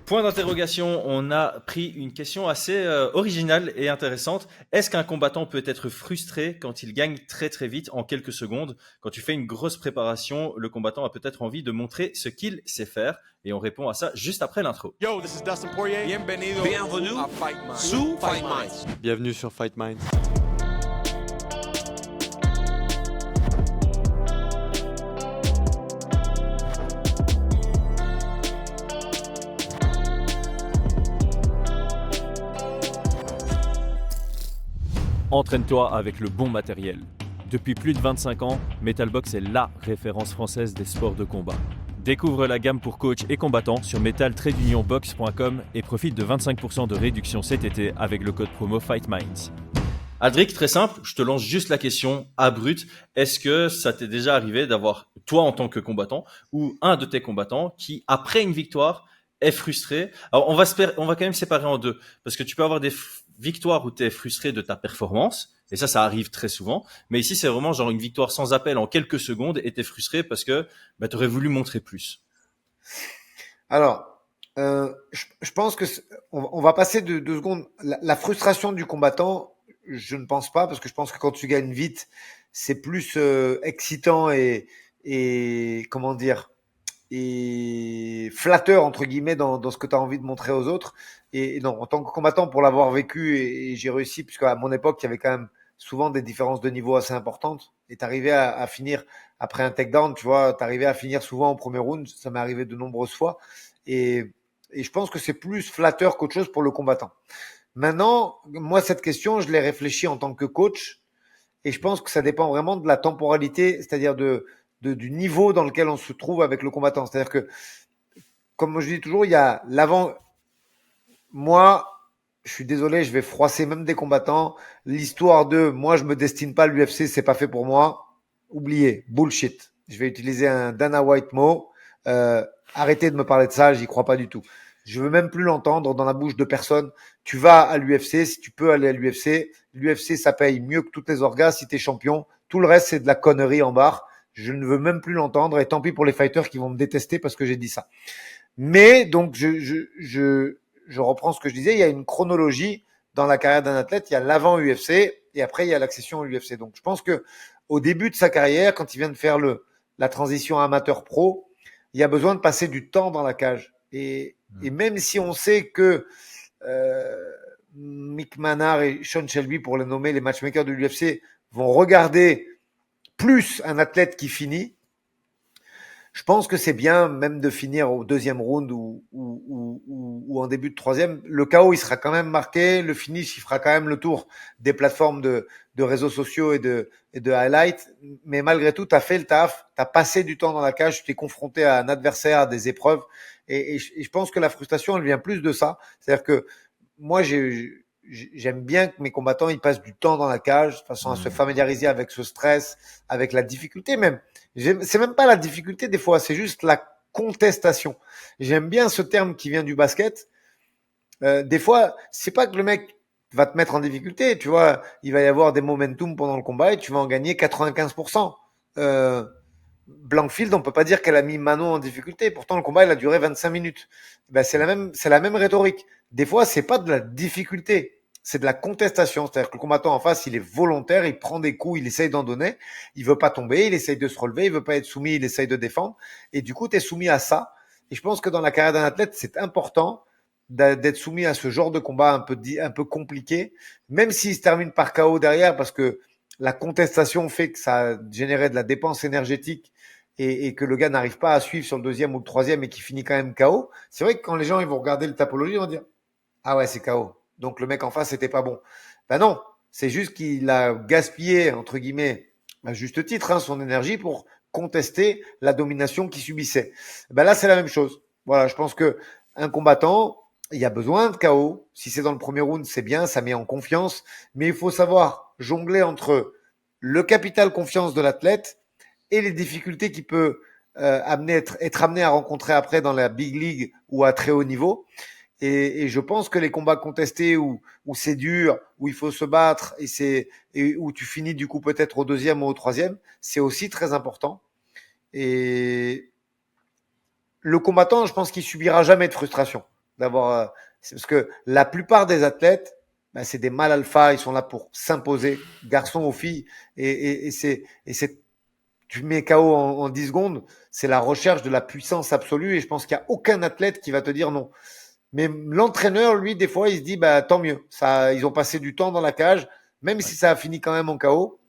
Point d'interrogation, on a pris une question assez originale et intéressante. Est-ce qu'un combattant peut être frustré quand il gagne très très vite en quelques secondes? Quand tu fais une grosse préparation, le combattant a peut-être envie de montrer ce qu'il sait faire. Et on répond à ça juste après l'intro. Yo, this is Dustin Poirier. Bienvenue à Fight Minds. sous Fight Minds. Bienvenue sur Fight Minds. Entraîne-toi avec le bon matériel. Depuis plus de 25 ans, Metalbox est LA référence française des sports de combat. Découvre la gamme pour coach et combattants sur metal-box.com et profite de 25% de réduction cet été avec le code promo FightMinds. Adric, très simple, je te lance juste la question à brut. Est-ce que ça t'est déjà arrivé d'avoir, toi en tant que combattant, ou un de tes combattants qui, après une victoire, est frustré? Alors, on va quand même séparer en deux, parce que tu peux avoir des victoires où tu es frustré de ta performance, et ça arrive très souvent, mais ici, c'est vraiment genre une victoire sans appel en quelques secondes, et tu es frustré parce que tu aurais voulu montrer plus. Alors, je pense que on va passer de 2 secondes. La frustration du combattant, je ne pense pas, parce que je pense que quand tu gagnes vite, c'est plus excitant et comment dire, et flatteur entre guillemets dans ce que tu as envie de montrer aux autres. Et non, en tant que combattant, pour l'avoir vécu, et j'ai réussi, puisque à mon époque, il y avait quand même souvent des différences de niveau assez importantes, et t'arrivais à finir après un takedown, tu vois, t'arrivais à finir souvent au premier round, ça m'est arrivé de nombreuses fois, et, et je pense que c'est plus flatteur qu'autre chose pour le combattant. Maintenant, moi, cette question, je l'ai réfléchi en tant que coach, et je pense que ça dépend vraiment de la temporalité, c'est-à-dire du niveau dans lequel on se trouve avec le combattant. C'est-à-dire que, comme je dis toujours, il y a l'avant. Moi, je suis désolé, je vais froisser même des combattants. L'histoire de moi, je me destine pas à l'UFC, c'est pas fait pour moi. Oubliez, bullshit. Je vais utiliser un Dana White mot. Arrêtez de me parler de ça, j'y crois pas du tout. Je veux même plus l'entendre dans la bouche de personne. Tu vas à l'UFC, si tu peux aller à l'UFC. L'UFC, ça paye mieux que toutes les orgas si t'es champion. Tout le reste, c'est de la connerie en barre. Je ne veux même plus l'entendre, et tant pis pour les fighters qui vont me détester parce que j'ai dit ça. Mais donc, je reprends ce que je disais, il y a une chronologie dans la carrière d'un athlète. Il y a l'avant UFC et après, il y a l'accession au UFC. Donc, je pense que au début de sa carrière, quand il vient de faire la transition amateur-pro, il y a besoin de passer du temps dans la cage. Et même si on sait que Mick Manard et Sean Shelby, pour les nommer les matchmakers de l'UFC, vont regarder plus un athlète qui finit, je pense que c'est bien même de finir au deuxième round ou en début de troisième. Le KO, il sera quand même marqué. Le finish, il fera quand même le tour des plateformes de réseaux sociaux et de highlights. Mais malgré tout, tu as fait le taf. Tu as passé du temps dans la cage. Tu t'es confronté à un adversaire, à des épreuves. Et je pense que la frustration, elle vient plus de ça. C'est-à-dire que moi, j'aime bien que mes combattants ils passent du temps dans la cage de façon à se familiariser avec ce stress, avec la difficulté même. C'est même pas la difficulté des fois, c'est juste la contestation. J'aime bien ce terme qui vient du basket. Des fois, c'est pas que le mec va te mettre en difficulté, tu vois, il va y avoir des momentum pendant le combat et tu vas en gagner 95%. Blankfield, on peut pas dire qu'elle a mis Manon en difficulté. Pourtant, le combat, il a duré 25 minutes. Ben, c'est la même rhétorique. Des fois, c'est pas de la difficulté, c'est de la contestation. C'est-à-dire que le combattant en face, il est volontaire, il prend des coups, il essaye d'en donner, il veut pas tomber, il essaye de se relever, il veut pas être soumis, il essaye de défendre. Et du coup, tu es soumis à ça. Et je pense que dans la carrière d'un athlète, c'est important d'être soumis à ce genre de combat un peu compliqué, même s'il se termine par KO derrière, parce que la contestation fait que ça a généré de la dépense énergétique et que le gars n'arrive pas à suivre sur le deuxième ou le troisième et qui finit quand même KO. C'est vrai que quand les gens ils vont regarder le tapologie, ils vont dire ah ouais, c'est KO. Donc le mec en face, c'était pas bon. Ben non, c'est juste qu'il a gaspillé, entre guillemets, à juste titre, hein, son énergie pour contester la domination qu'il subissait. Ben là, c'est la même chose. Voilà, je pense que un combattant, il y a besoin de KO. Si c'est dans le premier round, c'est bien, ça met en confiance. Mais il faut savoir jongler entre le capital confiance de l'athlète et les difficultés qu'il peut être amené à rencontrer après dans la big league ou à très haut niveau. Et je pense que les combats contestés où c'est dur, où il faut se battre et où tu finis du coup peut-être au deuxième ou au troisième, c'est aussi très important. Et le combattant, je pense qu'il subira jamais de frustration. c'est parce que la plupart des athlètes, ben, c'est des mâles alpha, ils sont là pour s'imposer, garçons ou filles, et c'est, tu mets KO en 10 secondes, c'est la recherche de la puissance absolue, et je pense qu'il n'y a aucun athlète qui va te dire non. Mais l'entraîneur, lui, des fois, il se dit, bah, tant mieux. Ça, ils ont passé du temps dans la cage, même si ça a fini quand même en KO.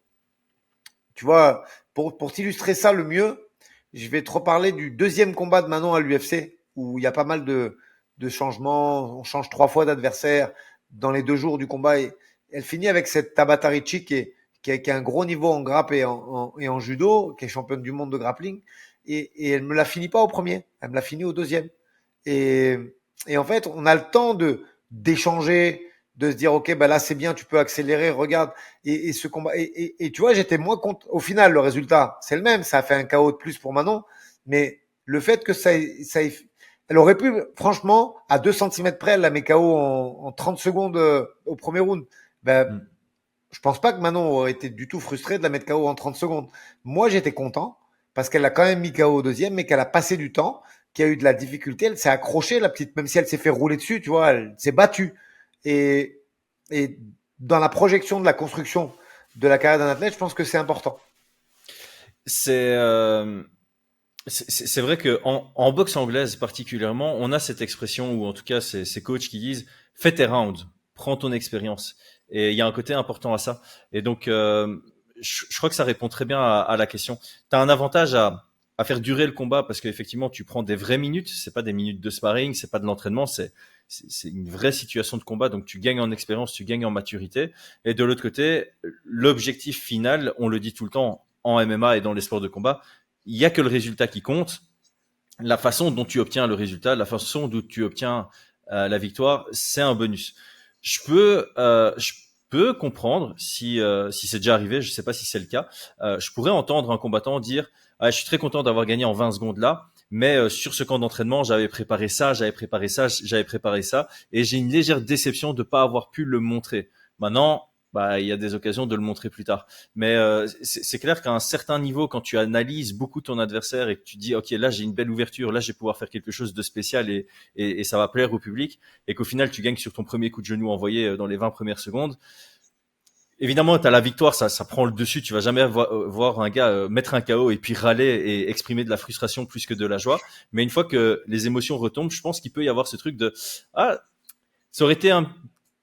Tu vois, pour t'illustrer ça le mieux, je vais te reparler du deuxième combat de Manon à l'UFC, où il y a pas mal de changements. On change 3 fois d'adversaire dans les 2 jours du combat. Et elle finit avec cette Tabata Ricci qui a un gros niveau en grappe et en judo, qui est championne du monde de grappling. Et elle me la finit pas au premier, elle me l'a fini au deuxième. Et, et en fait, on a le temps d'échanger, de se dire, OK, ben là, c'est bien, tu peux accélérer, regarde. Et ce combat, et tu vois, j'étais moins content. Au final, le résultat, c'est le même. Ça a fait un KO de plus pour Manon. Mais le fait que elle aurait pu, franchement, à 2 centimètres près, elle la met KO en 30 secondes au premier round. Ben, je pense pas que Manon aurait été du tout frustrée de la mettre KO en 30 secondes. Moi, j'étais content parce qu'elle a quand même mis KO au deuxième, mais qu'elle a passé du temps, qu'il y a eu de la difficulté. Elle s'est accrochée, la petite, même si elle s'est fait rouler dessus, tu vois, elle s'est battue. Et, et dans la projection de la construction de la carrière d'un athlète, je pense que c'est important. C'est c'est vrai que en boxe anglaise particulièrement, on a cette expression ou en tout cas ces coachs qui disent fais tes rounds, prends ton expérience. Et il y a un côté important à ça. Et donc je crois que ça répond très bien à la question. Tu as un avantage à faire durer le combat parce qu'effectivement tu prends des vraies minutes, c'est pas des minutes de sparring, c'est pas de l'entraînement, c'est une vraie situation de combat, donc tu gagnes en expérience, tu gagnes en maturité. Et de l'autre côté, l'objectif final, on le dit tout le temps en MMA et dans les sports de combat, il y a que le résultat qui compte. La façon dont tu obtiens le résultat, la façon dont tu obtiens la victoire, c'est un bonus. Je peux comprendre si c'est déjà arrivé, je sais pas si c'est le cas. Je pourrais entendre un combattant dire ah, je suis très content d'avoir gagné en 20 secondes là, mais sur ce camp d'entraînement, j'avais préparé ça, et j'ai une légère déception de pas avoir pu le montrer. Maintenant, bah, il y a des occasions de le montrer plus tard. Mais c'est clair qu'à un certain niveau, quand tu analyses beaucoup ton adversaire et que tu dis, ok, là j'ai une belle ouverture, là je vais pouvoir faire quelque chose de spécial et ça va plaire au public, et qu'au final tu gagnes sur ton premier coup de genou envoyé dans les 20 premières secondes. Évidemment, tu as la victoire, ça prend le dessus. Tu vas jamais voir un gars mettre un KO et puis râler et exprimer de la frustration plus que de la joie. Mais une fois que les émotions retombent, je pense qu'il peut y avoir ce truc de ah, ça aurait été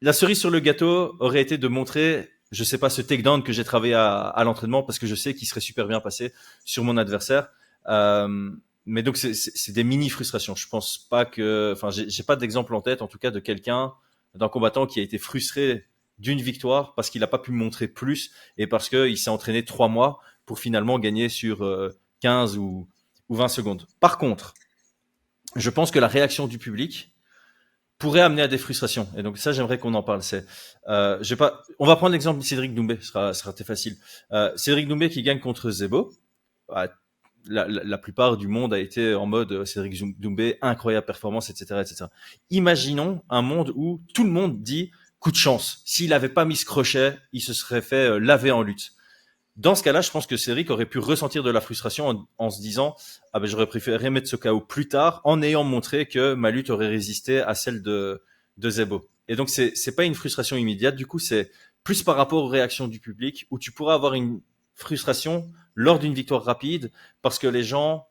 la cerise sur le gâteau aurait été de montrer, je sais pas, ce takedown que j'ai travaillé à l'entraînement parce que je sais qu'il serait super bien passé sur mon adversaire. Mais donc c'est des mini frustrations. Je pense pas que, enfin, j'ai pas d'exemple en tête, en tout cas, de quelqu'un, d'un combattant qui a été frustré d'une victoire parce qu'il n'a pas pu montrer plus et parce qu'il s'est entraîné 3 mois pour finalement gagner sur 15 ou 20 secondes. Par contre, je pense que la réaction du public pourrait amener à des frustrations. Et donc ça, j'aimerais qu'on en parle. On va prendre l'exemple de Cédric Doumbé, ce sera très facile. Cédric Doumbé qui gagne contre Zebo. La plupart du monde a été en mode Cédric Doumbé, incroyable performance, etc., etc. Imaginons un monde où tout le monde dit coup de chance. S'il n'avait pas mis ce crochet, il se serait fait laver en lutte. Dans ce cas-là, je pense que Cédric aurait pu ressentir de la frustration en se disant ah ben j'aurais préféré mettre ce KO plus tard en ayant montré que ma lutte aurait résisté à celle de Zebo. Et donc c'est pas une frustration immédiate, du coup c'est plus par rapport aux réactions du public où tu pourras avoir une frustration lors d'une victoire rapide parce que les gens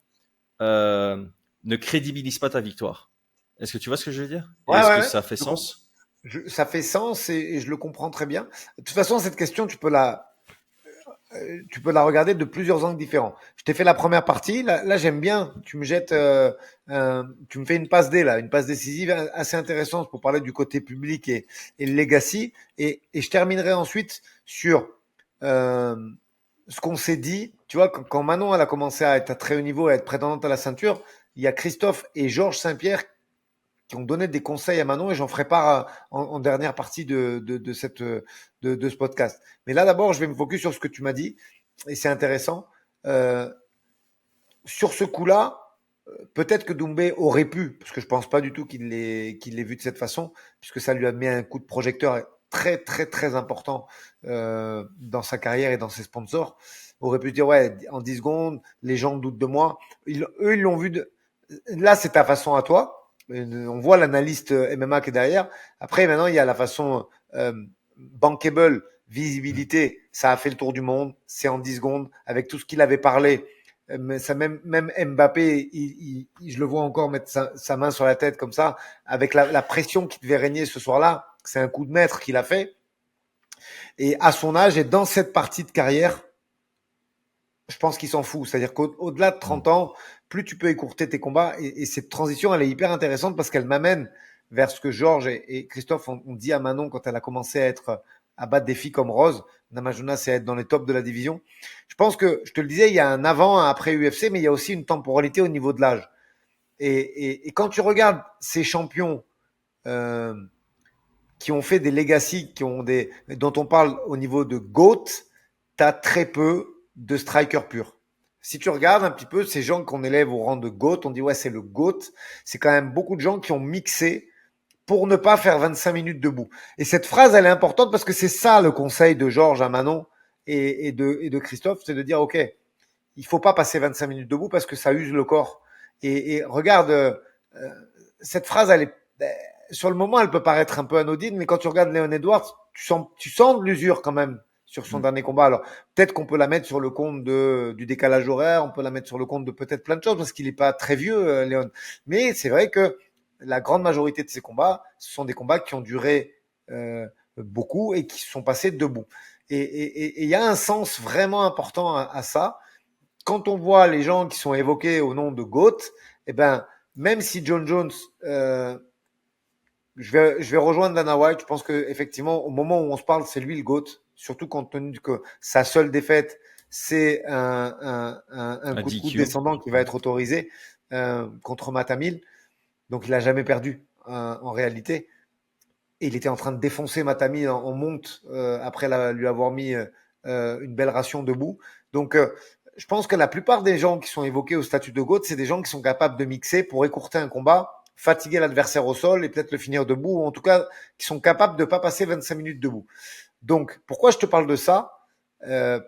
ne crédibilisent pas ta victoire. Est-ce que tu vois ce que je veux dire? Ouais, Est-ce ouais, que ouais. ça fait sens? Ça fait sens et je le comprends très bien. De toute façon, cette question, tu peux la regarder de plusieurs angles différents. Je t'ai fait la première partie. Là, j'aime bien. Tu me jettes, tu me fais une passe D là, une passe décisive assez intéressante pour parler du côté public et le legacy. Et je terminerai ensuite sur ce qu'on s'est dit. Tu vois, quand Manon elle a commencé à être à très haut niveau, à être prétendante à la ceinture, il y a Christophe et Georges Saint-Pierre qui ont donné des conseils à Manon et j'en ferai part en dernière partie de ce podcast. Mais là, d'abord, je vais me focus sur ce que tu m'as dit et c'est intéressant. Sur ce coup-là, peut-être que Doumbé aurait pu, parce que je pense pas du tout qu'il l'ait vu de cette façon, puisque ça lui a mis un coup de projecteur très, très, très important dans sa carrière et dans ses sponsors, aurait pu dire, ouais, en 10 secondes, les gens doutent de moi. Eux, ils l'ont vu Là, c'est ta façon à toi. On voit l'analyste MMA qui est derrière. Après, maintenant, il y a la façon bankable, visibilité. Ça a fait le tour du monde. C'est en 10 secondes. Avec tout ce qu'il avait parlé, mais ça même Mbappé, je le vois encore mettre sa main sur la tête comme ça, avec la pression qui devait régner ce soir-là. C'est un coup de maître qu'il a fait. Et à son âge et dans cette partie de carrière, je pense qu'il s'en fout. C'est-à-dire qu'au-delà de 30 ans, plus tu peux écourter tes combats. Et cette transition, elle est hyper intéressante parce qu'elle m'amène vers ce que Georges et Christophe ont dit à Manon quand elle a commencé à battre des filles comme Rose. Namajuna, c'est être dans les tops de la division. Je pense que, je te le disais, il y a un avant, un après UFC, mais il y a aussi une temporalité au niveau de l'âge. Et quand tu regardes ces champions qui ont fait des legacy, dont on parle au niveau de GOAT, tu as très peu de strikers purs. Si tu regardes un petit peu ces gens qu'on élève au rang de GOAT, on dit ouais c'est le GOAT, c'est quand même beaucoup de gens qui ont mixé pour ne pas faire 25 minutes debout. Et cette phrase, elle est importante parce que c'est ça le conseil de Georges à Manon et de Christophe, c'est de dire ok, il faut pas passer 25 minutes debout parce que ça use le corps. Et regarde, cette phrase, elle est sur le moment, elle peut paraître un peu anodine, mais quand tu regardes Léon Edwards, tu sens de l'usure quand même sur son dernier combat. Alors, peut-être qu'on peut la mettre sur le compte du décalage horaire, on peut la mettre sur le compte de peut-être plein de choses, parce qu'il n'est pas très vieux, Léon. Mais c'est vrai que la grande majorité de ces combats, ce sont des combats qui ont duré beaucoup et qui se sont passés debout. Et il y a un sens vraiment important à ça. Quand on voit les gens qui sont évoqués au nom de GOAT, eh ben, même si John Jones je vais rejoindre Dana White. Je pense que effectivement, au moment où on se parle, c'est lui le GOAT. Surtout compte tenu que sa seule défaite, c'est un coup de coude descendant qui va être autorisé contre Matamil. Donc il a jamais perdu en réalité. Et il était en train de défoncer Matamil en monte après lui avoir mis une belle ration debout. Donc je pense que la plupart des gens qui sont évoqués au statut de GOAT, c'est des gens qui sont capables de mixer pour écourter un combat, fatiguer l'adversaire au sol et peut-être le finir debout, ou en tout cas qui sont capables de pas passer 25 minutes debout. Donc, pourquoi je te parle de ça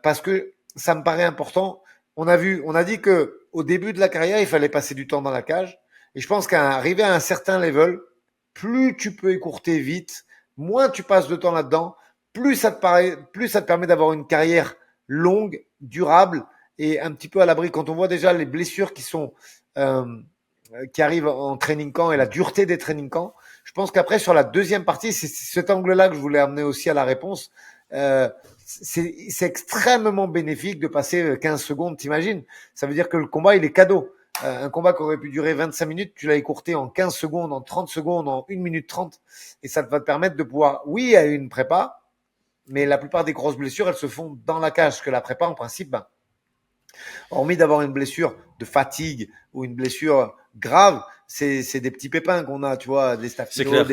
parce que ça me paraît important. On a dit que au début de la carrière, il fallait passer du temps dans la cage. Et je pense qu'à arriver à un certain level, plus tu peux écourter vite, moins tu passes de temps là-dedans, plus ça te permet d'avoir une carrière longue, durable et un petit peu à l'abri. Quand on voit déjà les blessures qui arrivent en training camp et la dureté des training camps, je pense qu'après sur la deuxième partie, c'est cet angle-là que je voulais amener aussi à la réponse. C'est extrêmement bénéfique de passer 15 secondes, t'imagines? Ça veut dire que le combat, il est cadeau. Un combat qui aurait pu durer 25 minutes, tu l'as écourté en 15 secondes, en 30 secondes, en 1 minute 30. Et ça va te permettre de pouvoir, oui, il y a une prépa, mais la plupart des grosses blessures, elles se font dans la cage. Que la prépa, en principe, hormis d'avoir une blessure de fatigue ou une blessure grave, c'est des petits pépins qu'on a, tu vois, des staphylos,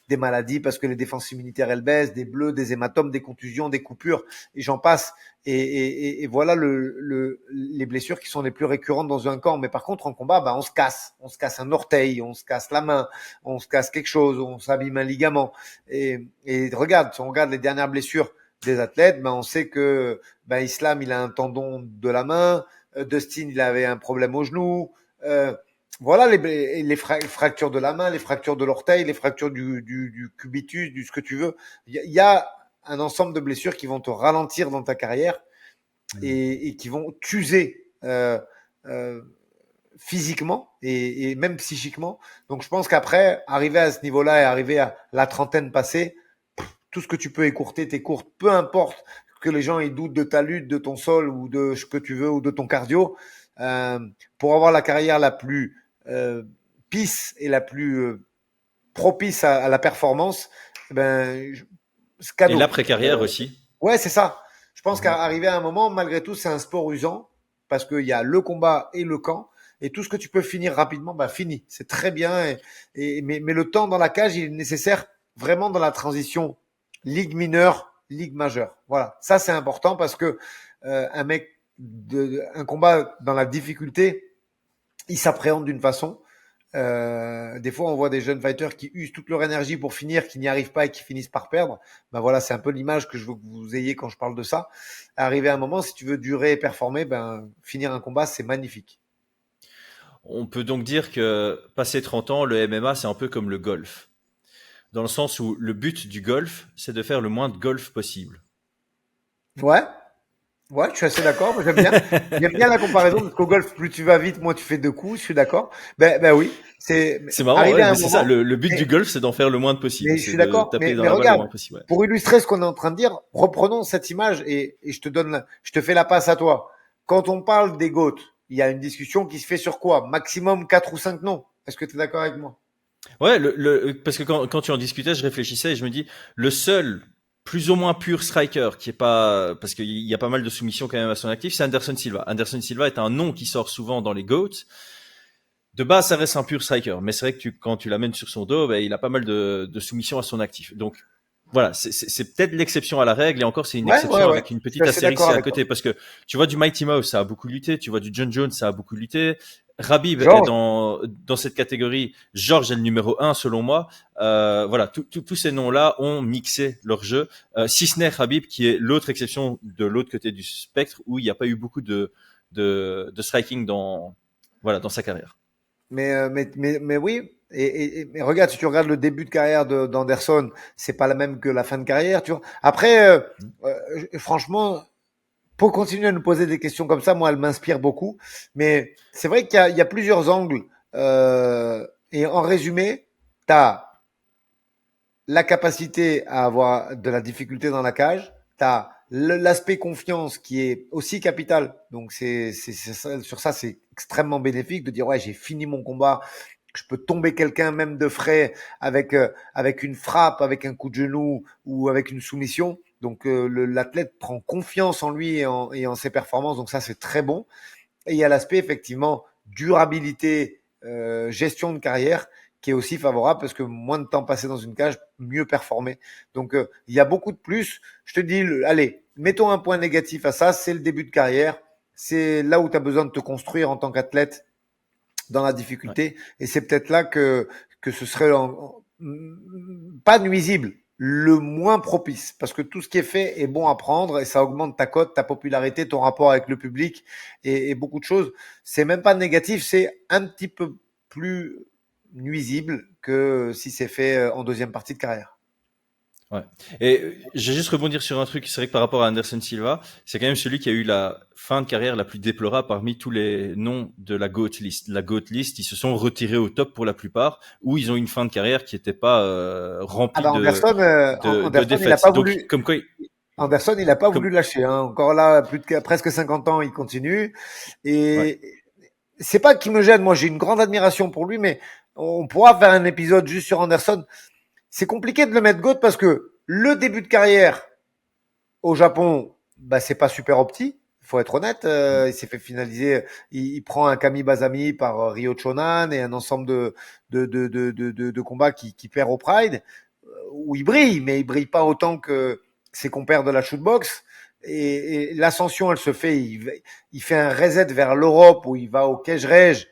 des maladies parce que les défenses immunitaires elles baissent, des bleus, des hématomes, des contusions, des coupures et j'en passe. Et voilà les blessures qui sont les plus récurrentes dans un camp. Mais par contre en combat, on se casse un orteil, on se casse la main, on se casse quelque chose, on s'abîme un ligament. Et regarde, si on regarde les dernières blessures des athlètes, on sait que Islam il a un tendon de la main, Dustin il avait un problème au genou. Voilà les fractures de la main, les fractures de l'orteil, les fractures du cubitus, du ce que tu veux. Il y a un ensemble de blessures qui vont te ralentir dans ta carrière et qui vont t'user physiquement et même psychiquement. Donc je pense qu'après, arriver à ce niveau-là et arriver à la trentaine passée, tout ce que tu peux écourter, t'écourtes, peu importe que les gens ils doutent de ta lutte, de ton sol ou de ce que tu veux ou de ton cardio. Pour avoir la carrière la plus peace et la plus propice à la performance, c'est cadeau. Et l'après-carrière aussi. Ouais, c'est ça. Je pense qu'arriver à un moment, malgré tout, c'est un sport usant parce qu'il y a le combat et le camp. Et tout ce que tu peux finir rapidement, fini. C'est très bien. Mais le temps dans la cage, il est nécessaire vraiment dans la transition ligue mineure, ligue majeure. Voilà. Ça, c'est important parce que un combat dans la difficulté, il s'appréhende d'une façon. Des fois, on voit des jeunes fighters qui usent toute leur énergie pour finir, qui n'y arrivent pas et qui finissent par perdre. Voilà, c'est un peu l'image que je veux que vous ayez quand je parle de ça. Arriver à un moment, si tu veux durer et performer, finir un combat, c'est magnifique. On peut donc dire que passé 30 ans, le MMA, c'est un peu comme le golf. Dans le sens où le but du golf, c'est de faire le moins de golf possible. Ouais, ouais, je suis assez d'accord. Moi, j'aime bien la comparaison parce qu'au golf, plus tu vas vite, moins tu fais de coups. Je suis d'accord. Ben oui, c'est C'est marrant, arrivé ouais, à un mais c'est ça. moment. Le but du Mais, golf, c'est d'en faire le moins de possible. mais je C'est suis de d'accord. taper dans Mais la balle le regarde, moins possible. Ouais. pour illustrer ce qu'on est en train de dire, reprenons cette image et je te fais la passe à toi. Quand on parle des GOAT, il y a une discussion qui se fait sur quoi? Maximum 4 ou 5 noms. Est-ce que tu es d'accord avec moi? Ouais, parce que quand tu en discutais, je réfléchissais et je me dis, le seul plus ou moins pur striker qui est pas, parce qu'il y a pas mal de soumissions quand même à son actif, c'est Anderson Silva. Anderson Silva est un nom qui sort souvent dans les GOATs. De base, ça reste un pur striker, mais c'est vrai que quand tu l'amènes sur son dos, ben, il a pas mal de soumissions à son actif. Donc, voilà, c'est peut-être l'exception à la règle, et encore, c'est une Ouais, ouais, exception ouais. avec une Je suis petite assez astérix d'accord à avec toi. côté, parce que tu vois du Mighty Mouse, ça a beaucoup lutté, tu vois du John Jones, ça a beaucoup lutté. Rabib est Georges, dans cette catégorie. George est le numéro un selon moi. Voilà, tous ces noms-là ont mixé leur jeu. Si ce n'est Rabib, qui est l'autre exception de l'autre côté du spectre, où il n'y a pas eu beaucoup de striking voilà, dans sa carrière. mais oui. Mais regarde, si tu regardes le début de carrière d'Anderson, c'est pas la même que la fin de carrière, tu vois. Après, franchement, pour continuer à nous poser des questions comme ça, moi, elle m'inspire beaucoup. Mais c'est vrai qu'il y a plusieurs angles. Et en résumé, tu as la capacité à avoir de la difficulté dans la cage, tu as l'aspect confiance qui est aussi capital. Donc, sur ça, c'est extrêmement bénéfique de dire, ouais, j'ai fini mon combat, je peux tomber quelqu'un même de frais avec une frappe, avec un coup de genou ou avec une soumission. Donc l'athlète prend confiance en lui et en ses performances. Donc ça, c'est très bon. Et il y a l'aspect effectivement durabilité, gestion de carrière qui est aussi favorable parce que moins de temps passé dans une cage, mieux performer. Donc il y a beaucoup de plus. Je te dis, allez, mettons un point négatif à ça, c'est le début de carrière. C'est là où tu as besoin de te construire en tant qu'athlète dans la Ouais. difficulté. Et c'est peut-être là que ce serait pas nuisible, le moins propice. Parce que tout ce qui est fait est bon à prendre et ça augmente ta cote, ta popularité, ton rapport avec le public et beaucoup de choses. C'est même pas négatif, c'est un petit peu plus nuisible que si c'est fait en deuxième partie de carrière. Ouais. Et je vais juste rebondir sur un truc. C'est vrai que par rapport à Anderson Silva, c'est quand même celui qui a eu la fin de carrière la plus déplorable parmi tous les noms de la GOAT list. La GOAT list, ils se sont retirés au top pour la plupart, ou ils ont eu une fin de carrière qui n'était pas Ah remplie ben Anderson, de Anderson, il n'a défaites. pas Donc, voulu. comme quoi, Anderson, il n'a pas voulu comme, lâcher. Hein. Encore là, presque 50 ans, il continue. ouais, Et c'est pas qu'il me gêne. Moi, j'ai une grande admiration pour lui, mais on pourra faire un épisode juste sur Anderson. C'est compliqué de le mettre GOAT parce que le début de carrière au Japon, bah, c'est pas super opti. Il faut être honnête. Il s'est fait finaliser. Il prend un Kami Bazami par Ryo Chonan et un ensemble de combats qui perd au Pride, où il brille, mais il brille pas autant que ses compères de la shootbox. Et l'ascension, elle se fait. Il fait un reset vers l'Europe où il va au Cage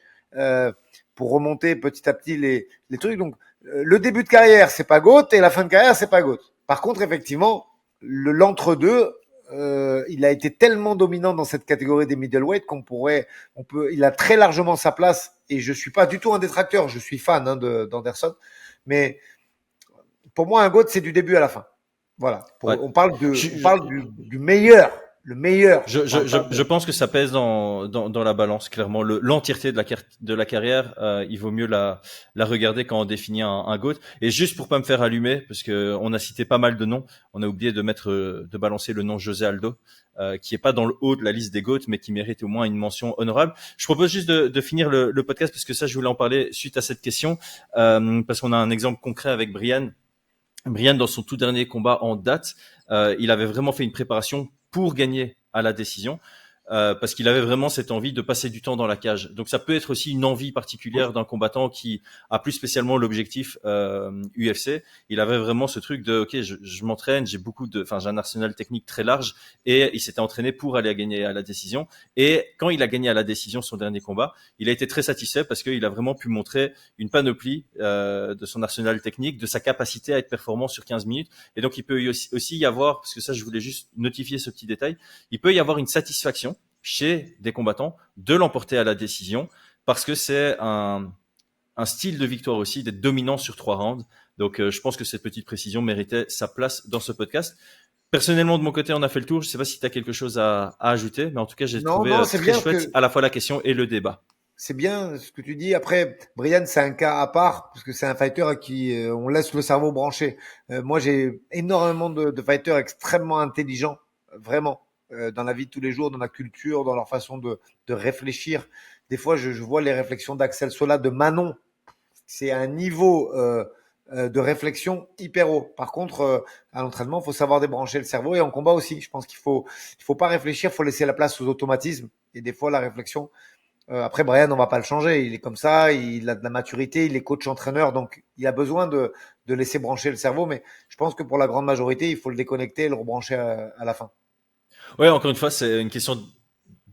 pour remonter petit à petit les trucs. Donc, le début de carrière, c'est pas GOAT et la fin de carrière, c'est pas GOAT. Par contre, effectivement, l'entre-deux, il a été tellement dominant dans cette catégorie des middleweight il a très largement sa place. Et je suis pas du tout un détracteur, je suis fan d'Anderson, mais pour moi, un GOAT, c'est du début à la fin. Voilà. ouais. On parle Je, on parle du meilleur, le meilleur. je pense que ça pèse dans la balance, clairement. L'entièreté de la carrière, il vaut mieux la regarder quand on définit un GOAT. Et juste pour pas me faire allumer, parce que on a cité pas mal de noms, on a oublié de balancer le nom José Aldo, qui est pas dans le haut de la liste des GOAT, mais qui mérite au moins une mention honorable. Je propose juste de finir le podcast, parce que ça, je voulais en parler suite à cette question, parce qu'on a un exemple concret avec Brian. Brian, dans son tout dernier combat en date, il avait vraiment fait une préparation pour gagner à la décision, parce qu'il avait vraiment cette envie de passer du temps dans la cage. Donc ça peut être aussi une envie particulière d'un combattant qui a plus spécialement l'objectif UFC. Il avait vraiment ce truc de ok, je m'entraîne, j'ai un arsenal technique très large, et il s'était entraîné pour aller gagner à la décision. Et quand il a gagné à la décision son dernier combat, il a été très satisfait parce qu'il a vraiment pu montrer une panoplie de son arsenal technique, de sa capacité à être performant sur 15 minutes. Et donc il peut aussi y avoir, parce que ça je voulais juste notifier ce petit détail, il peut y avoir une satisfaction chez des combattants de l'emporter à la décision, parce que c'est un style de victoire aussi, d'être dominant sur 3 rounds. Donc, je pense que cette petite précision méritait sa place dans ce podcast. Personnellement, de mon côté, on a fait le tour. Je ne sais pas si tu as quelque chose à ajouter, mais en tout cas, j'ai Non, trouvé non, c'est très bien chouette que à la fois la question et le débat. c'est bien ce que tu dis. Après, Brian, c'est un cas à part parce que c'est un fighter à qui on laisse le cerveau branché. Moi, j'ai énormément de fighters extrêmement intelligents, vraiment, dans la vie de tous les jours, dans la culture, dans leur façon de réfléchir. Des fois, je vois les réflexions d'Axel Sola, de Manon. C'est un niveau de réflexion hyper haut. Par contre, à l'entraînement, il faut savoir débrancher le cerveau et en combat aussi. Je pense qu'il faut pas réfléchir, il faut laisser la place aux automatismes. Et des fois, la réflexion. Après, Brian, on va pas le changer. Il est comme ça, il a de la maturité, il est coach entraîneur, donc il a besoin de laisser brancher le cerveau. Mais je pense que pour la grande majorité, il faut le déconnecter et le rebrancher à la fin. Ouais, encore une fois, c'est une question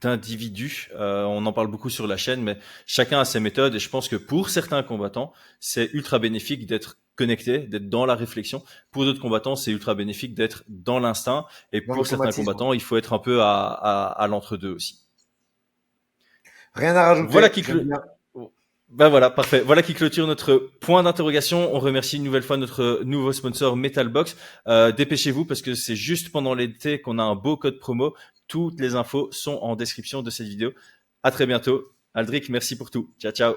d'individu. On en parle beaucoup sur la chaîne, mais chacun a ses méthodes et je pense que pour certains combattants, c'est ultra bénéfique d'être connecté, d'être dans la réflexion. Pour d'autres combattants, c'est ultra bénéfique d'être dans l'instinct. Et Dans pour certains l'automatisme. combattants, il faut être un peu à l'entre-deux aussi. Rien à rajouter. Voilà qui J'aime bien. Ben voilà, parfait. Voilà qui clôture notre point d'interrogation. On remercie une nouvelle fois notre nouveau sponsor Metalbox. Dépêchez-vous parce que c'est juste pendant l'été qu'on a un beau code promo. Toutes les infos sont en description de cette vidéo. À très bientôt. Aldric, merci pour tout. Ciao, ciao.